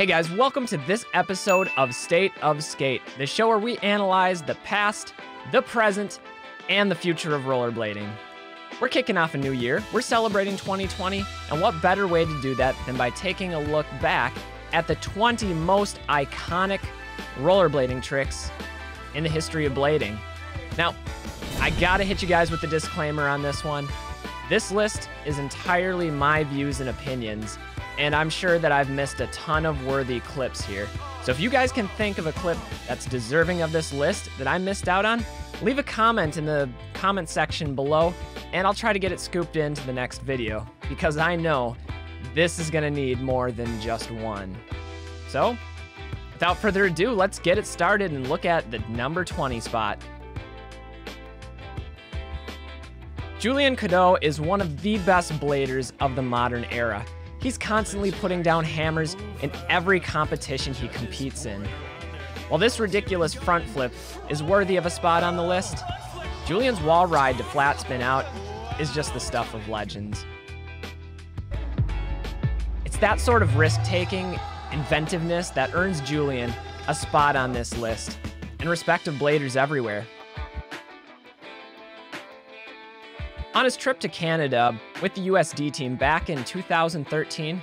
Hey guys, welcome to this episode of State of Skate, the show where we analyze the past, the present, and the future of rollerblading. We're kicking off a new year, we're celebrating 2020, and what better way to do that than by taking a look back at the 20 most iconic rollerblading tricks in the history of blading. Now, I gotta hit you guys with the disclaimer on this one. This list is entirely my views and opinions, and I'm sure that I've missed a ton of worthy clips here. So if you guys can think of a clip that's deserving of this list that I missed out on, leave a comment in the comment section below, and I'll try to get it scooped into the next video, because I know this is gonna need more than just one. So, without further ado, let's get it started and look at the number 20 spot. Julian Cano is one of the best bladers of the modern era. He's constantly putting down hammers in every competition he competes in. While this ridiculous front flip is worthy of a spot on the list, Julian's Wallride to Flatspin out is just the stuff of legends. It's that sort of risk-taking inventiveness that earns Julien a spot on this list, in respect of bladers everywhere. On his trip to Canada with the USD team back in 2013,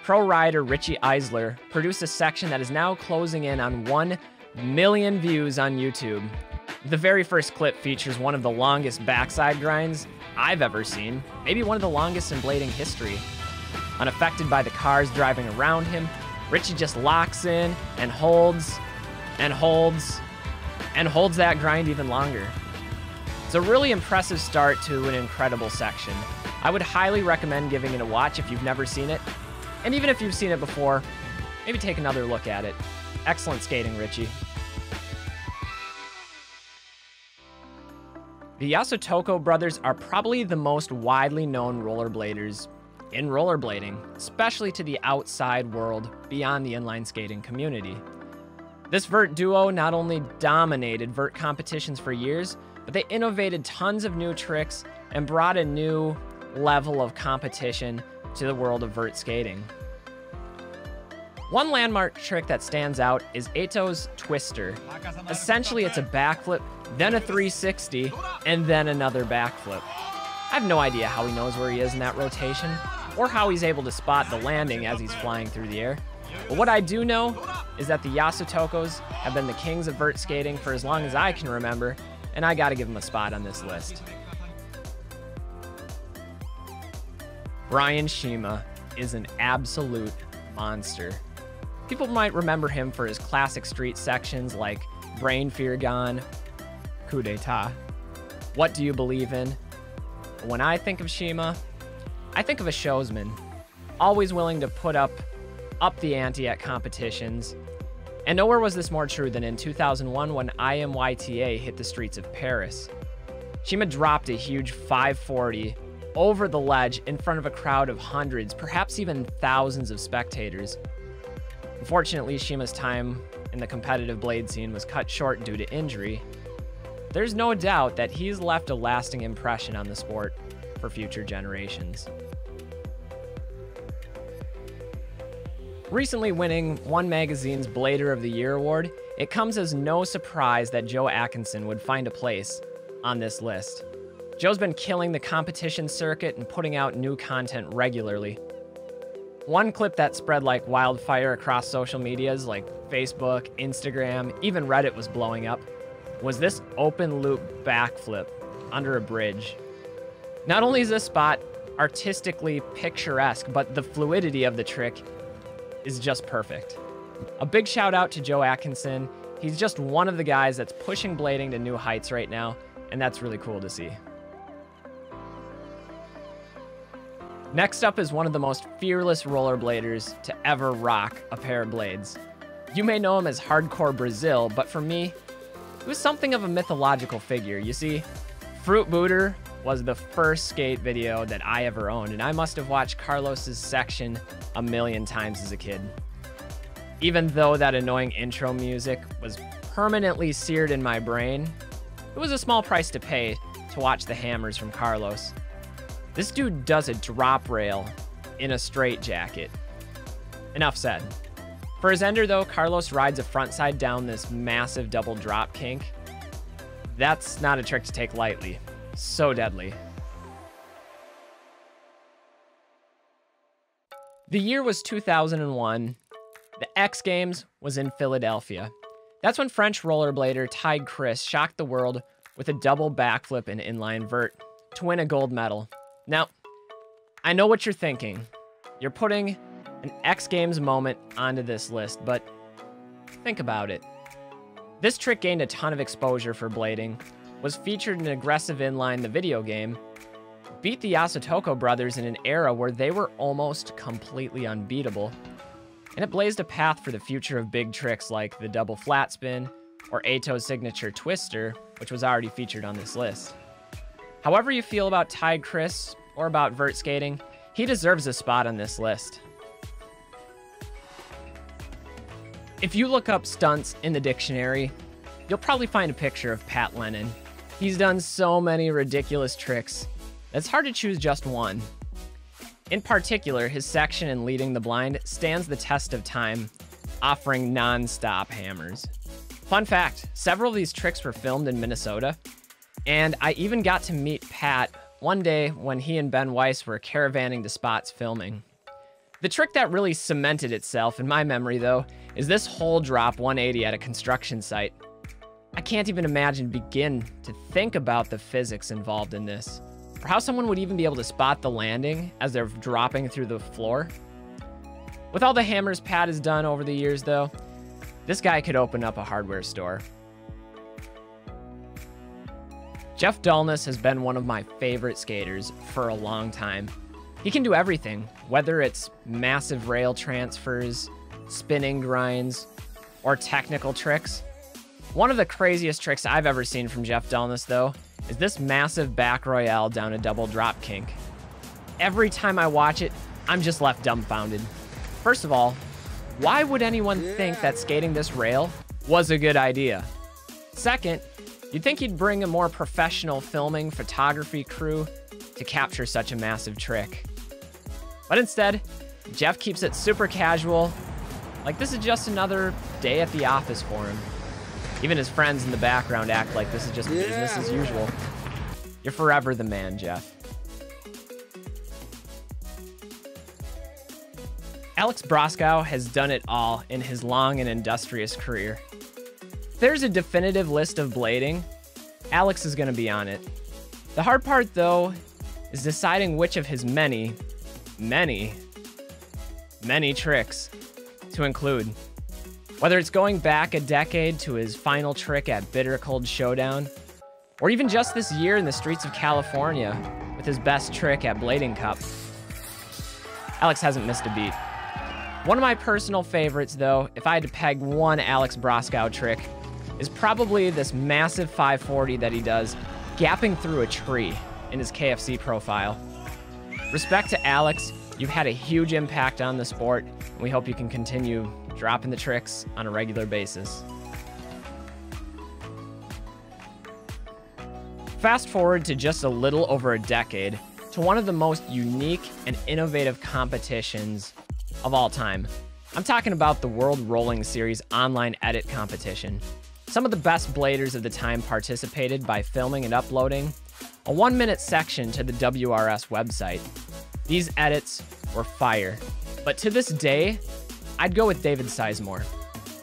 pro rider Richie Eisler produced a section that is now closing in on 1 million views on YouTube. The very first clip features one of the longest backside grinds I've ever seen, maybe one of the longest in blading history. Unaffected by the cars driving around him, Richie just locks in and holds and holds and holds that grind even longer. It's a really impressive start to an incredible section. I would highly recommend giving it a watch if you've never seen it. And even if you've seen it before, maybe take another look at it. Excellent skating, Richie. The Yas Otoko brothers are probably the most widely known rollerbladers in rollerblading, especially to the outside world beyond the inline skating community. This vert duo not only dominated vert competitions for years, but they innovated tons of new tricks and brought a new level of competition to the world of vert skating. One landmark trick that stands out is Eito's Twister. Essentially, it's a backflip, then a 360, and then another backflip. I have no idea how he knows where he is in that rotation, or how he's able to spot the landing as he's flying through the air. But what I do know is that the Yas Otokos have been the kings of vert skating for as long as I can remember, and I gotta give him a spot on this list. Brian Shima is an absolute monster. People might remember him for his classic street sections like Brain Fear Gone, Coup d'etat, What Do You Believe In? When I think of Shima, I think of a showsman, always willing to put up the ante at competitions. And nowhere was this more true than in 2001 when IMYTA hit the streets of Paris. Shima dropped a huge 540 over the ledge in front of a crowd of hundreds, perhaps even thousands of spectators. Unfortunately, Shima's time in the competitive blade scene was cut short due to injury. There's no doubt that he's left a lasting impression on the sport for future generations. Recently winning One Magazine's Blader of the Year award, it comes as no surprise that Joe Atkinson would find a place on this list. Joe's been killing the competition circuit and putting out new content regularly. One clip that spread like wildfire across social medias like Facebook, Instagram, even Reddit was blowing up, was this open loop backflip under a bridge. Not only is this spot artistically picturesque, but the fluidity of the trick is just perfect. A big shout out to Joe Atkinson. He's just one of the guys that's pushing blading to new heights right now, and that's really cool to see. Next up is one of the most fearless rollerbladers to ever rock a pair of blades. You may know him as Hardcore Brazil, but for me, he was something of a mythological figure. You see, Fruit Booter was the first skate video that I ever owned, and I must have watched Carlos's section a million times as a kid. Even though that annoying intro music was permanently seared in my brain, it was a small price to pay to watch the hammers from Carlos. This dude does a drop rail in a straitjacket. Enough said. For his ender though, Carlos rides a frontside down this massive double drop kink. That's not a trick to take lightly. So deadly. The year was 2001. The X Games was in Philadelphia. That's when French rollerblader Taig Khris shocked the world with a double backflip and inline vert to win a gold medal. Now, I know what you're thinking. You're putting an X Games moment onto this list, but think about it. This trick gained a ton of exposure for blading, was featured in Aggressive Inline, the video game, beat the Yas Otoko brothers in an era where they were almost completely unbeatable, and it blazed a path for the future of big tricks like the double flat spin or Eito's signature twister, which was already featured on this list. However you feel about Taig Khris or about vert skating, he deserves a spot on this list. If you look up stunts in the dictionary, you'll probably find a picture of Pat Lennon. He's done so many ridiculous tricks, it's hard to choose just one. In particular, his section in Leading the Blind stands the test of time, offering non-stop hammers. Fun fact, several of these tricks were filmed in Minnesota, and I even got to meet Pat one day when he and Ben Weiss were caravanning to spots filming. The trick that really cemented itself in my memory, though, is this whole drop 180 at a construction site. I can't even begin to think about the physics involved in this, or how someone would even be able to spot the landing as they're dropping through the floor. With all the hammers Pat has done over the years, though, this guy could open up a hardware store. Jeff Dullness has been one of my favorite skaters for a long time. He can do everything, whether it's massive rail transfers, spinning grinds, or technical tricks. One of the craziest tricks I've ever seen from Jeff Dallas, though, is this massive back Royale down a double drop kink. Every time I watch it, I'm just left dumbfounded. First of all, why would anyone think that skating this rail was a good idea? Second, you'd think you'd bring a more professional filming photography crew to capture such a massive trick. But instead, Jeff keeps it super casual, like this is just another day at the office for him. Even his friends in the background act like this is just business as usual. You're forever the man, Jeff. Alex Broskow has done it all in his long and industrious career. If there's a definitive list of blading, Alex is going to be on it. The hard part, though, is deciding which of his many tricks to include. Whether it's going back a decade to his final trick at Bitter Cold Showdown, or even just this year in the streets of California with his best trick at Blading Cup, Alex hasn't missed a beat. One of my personal favorites, though, if I had to peg one Alex Broskow trick, is probably this massive 540 that he does, gapping through a tree in his KFC profile. Respect to Alex, you've had a huge impact on the sport, and we hope you can continue dropping the tricks on a regular basis. Fast forward to just a little over a decade to one of the most unique and innovative competitions of all time. I'm talking about the World Rolling Series online edit competition. Some of the best bladers of the time participated by filming and uploading a 1-minute section to the WRS website. These edits were fire, but to this day, I'd go with David Sizemore.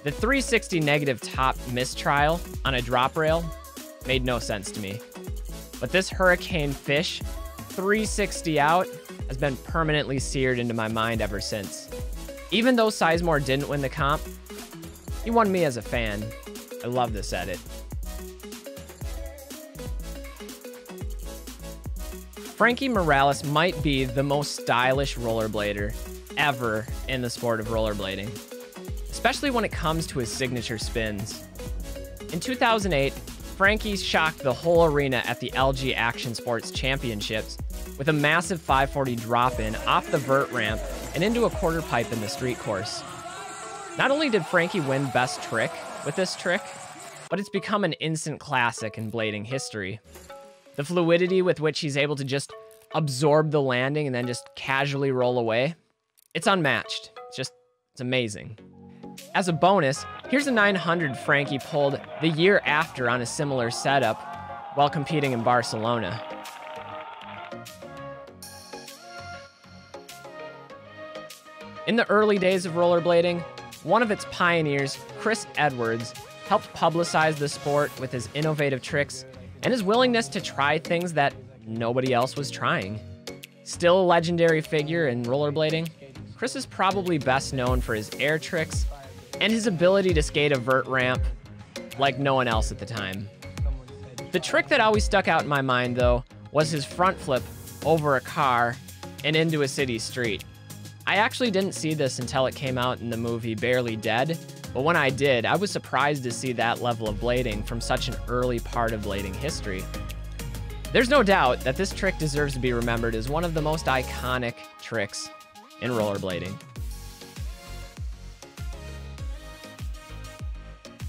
The 360 negative top mistrial on a drop rail made no sense to me. But this Hurricane Fish 360 out has been permanently seared into my mind ever since. Even though Sizemore didn't win the comp, he won me as a fan. I love this edit. Frankie Morales might be the most stylish rollerblader ever in the sport of rollerblading, especially when it comes to his signature spins. In 2008, Frankie shocked the whole arena at the LG Action Sports Championships with a massive 540 drop-in off the vert ramp and into a quarter pipe in the street course. Not only did Frankie win Best Trick with this trick, but it's become an instant classic in blading history. The fluidity with which he's able to just absorb the landing and then just casually roll away, it's unmatched. It's amazing. As a bonus, here's a 900 Frankie pulled the year after on a similar setup while competing in Barcelona. In the early days of rollerblading, one of its pioneers, Chris Edwards, helped publicize the sport with his innovative tricks and his willingness to try things that nobody else was trying. Still a legendary figure in rollerblading, Chris is probably best known for his air tricks and his ability to skate a vert ramp like no one else at the time. The trick that always stuck out in my mind, though, was his front flip over a car and into a city street. I actually didn't see this until it came out in the movie Barely Dead, but when I did, I was surprised to see that level of blading from such an early part of blading history. There's no doubt that this trick deserves to be remembered as one of the most iconic tricks in rollerblading.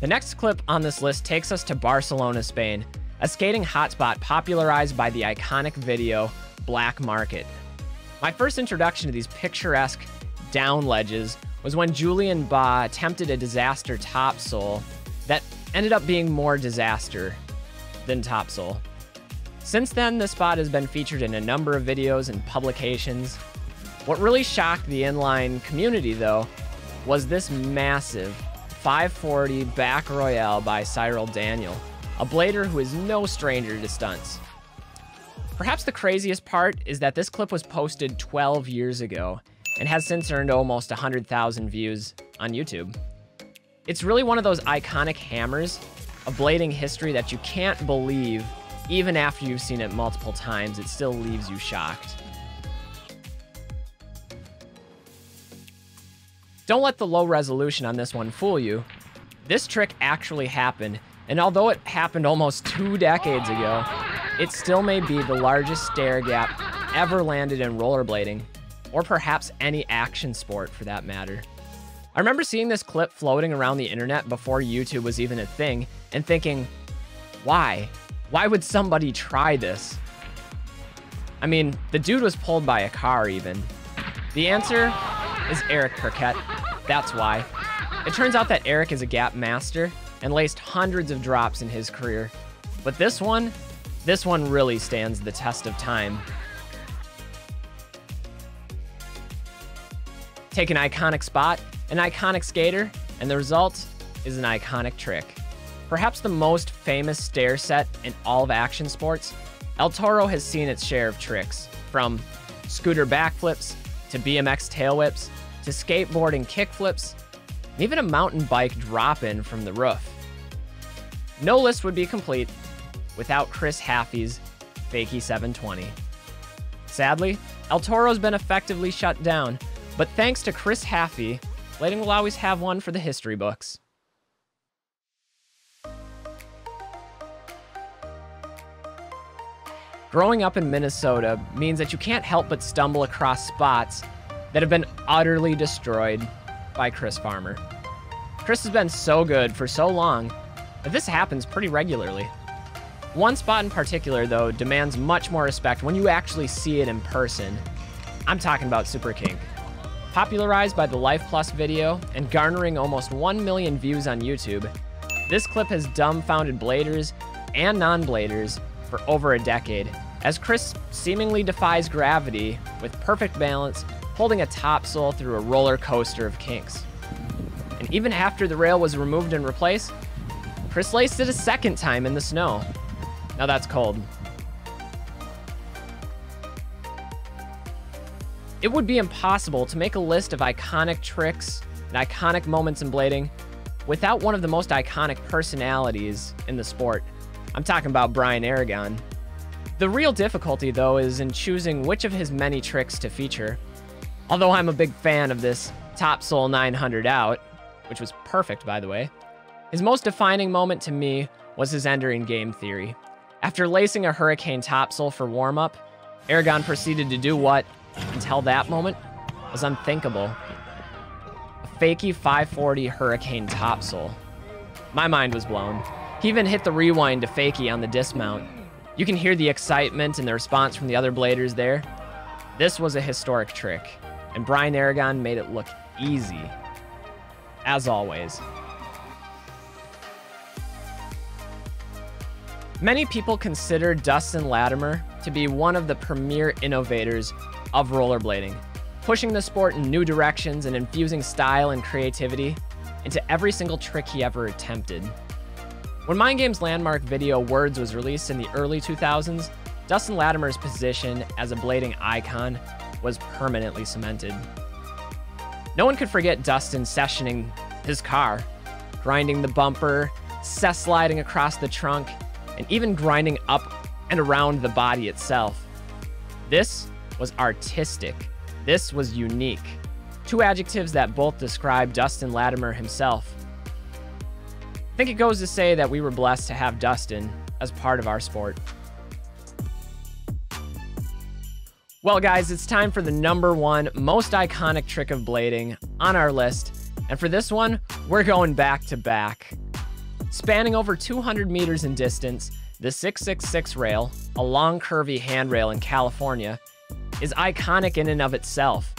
The next clip on this list takes us to Barcelona, Spain, a skating hotspot popularized by the iconic video Black Market. My first introduction to these picturesque down ledges was when Julien attempted a disaster topsoul that ended up being more disaster than topsoul. Since then, this spot has been featured in a number of videos and publications. What really shocked the inline community, though, was this massive 540 back Royale by Cyril Daniel, a blader who is no stranger to stunts. Perhaps the craziest part is that this clip was posted 12 years ago and has since earned almost 100,000 views on YouTube. It's really one of those iconic hammers of blading history that you can't believe even after you've seen it multiple times. It still leaves you shocked. Don't let the low resolution on this one fool you. This trick actually happened, and although it happened almost 2 decades ago, it still may be the largest stair gap ever landed in rollerblading, or perhaps any action sport for that matter. I remember seeing this clip floating around the internet before YouTube was even a thing, and thinking, why? Why would somebody try this? I mean, the dude was pulled by a car even. The answer is Eric Perquet. That's why. It turns out that Eric is a gap master and laced hundreds of drops in his career. But this one really stands the test of time. Take an iconic spot, an iconic skater, and the result is an iconic trick. Perhaps the most famous stair set in all of action sports, El Toro has seen its share of tricks, from scooter backflips, to BMX tail whips, to skateboarding kickflips, and even a mountain bike drop-in from the roof. No list would be complete without Chris Haffey's Fakie 720. Sadly, El Toro's been effectively shut down, but thanks to Chris Haffey, blading will always have one for the history books. Growing up in Minnesota means that you can't help but stumble across spots that have been utterly destroyed by Chris Farmer. Chris has been so good for so long that this happens pretty regularly. One spot in particular, though, demands much more respect when you actually see it in person. I'm talking about Super Kink. Popularized by the Life Plus video and garnering almost 1 million views on YouTube, this clip has dumbfounded bladers and non-bladers for over a decade, as Chris seemingly defies gravity with perfect balance, holding a topsoul through a roller coaster of kinks. And even after the rail was removed and replaced, Chris laced it a second time in the snow. Now that's cold. It would be impossible to make a list of iconic tricks and iconic moments in blading without one of the most iconic personalities in the sport. I'm talking about Brian Aragon. The real difficulty, though, is in choosing which of his many tricks to feature. Although I'm a big fan of this Topsoul 900 out, which was perfect, by the way, his most defining moment to me was his entering game theory. After lacing a Hurricane Topsoul for warm-up, Aragon proceeded to do what, until that moment, was unthinkable. A Fakie 540 Hurricane Topsoul. My mind was blown. He even hit the rewind to Fakie on the dismount. You can hear the excitement and the response from the other bladers there. This was a historic trick, and Brian Aragon made it look easy. as always. Many people consider Dustin Latimer to be one of the premier innovators of rollerblading, pushing the sport in new directions and infusing style and creativity into every single trick he ever attempted. When Mind Game's landmark video Words was released in the early 2000s, Dustin Latimer's position as a blading icon was permanently cemented. No one could forget Dustin sessioning his car, grinding the bumper, sliding across the trunk, and even grinding up and around the body itself. This was artistic. This was unique. Two adjectives that both describe Dustin Latimer himself. I think it goes to say that we were blessed to have Dustin as part of our sport. Well, guys, it's time for the #1 most iconic trick of blading on our list. And for this one, we're going back to back. Spanning over 200 meters in distance, the 666 rail, a long curvy handrail in California, is iconic in and of itself.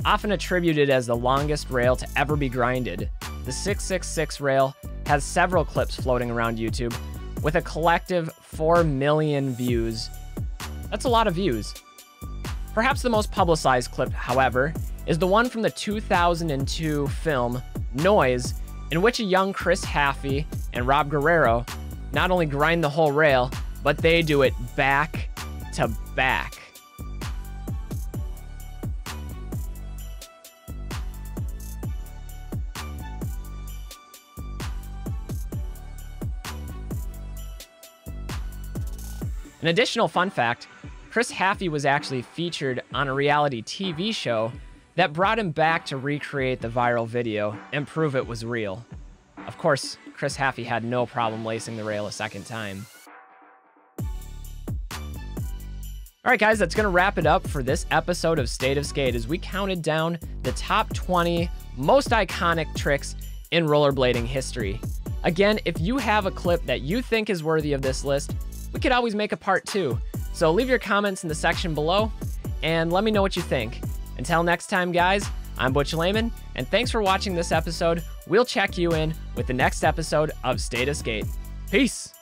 Often attributed as the longest rail to ever be grinded, the 666 rail has several clips floating around YouTube with a collective 4 million views. That's a lot of views. Perhaps the most publicized clip, however, is the one from the 2002 film Noise, in which a young Khris Haffey and Rob Guerrero not only grind the whole rail, but they do it back to back. An additional fun fact, Khris Haffey was actually featured on a reality TV show that brought him back to recreate the viral video and prove it was real. Of course, Khris Haffey had no problem lacing the rail a second time. All right, guys, that's going to wrap it up for this episode of State of Skate as we counted down the top 20 most iconic tricks in rollerblading history. Again, if you have a clip that you think is worthy of this list, we could always make a part 2. So leave your comments in the section below and let me know what you think. Until next time, guys, I'm Butch Lehman, and thanks for watching this episode. We'll check you in with the next episode of State of Skate. Peace!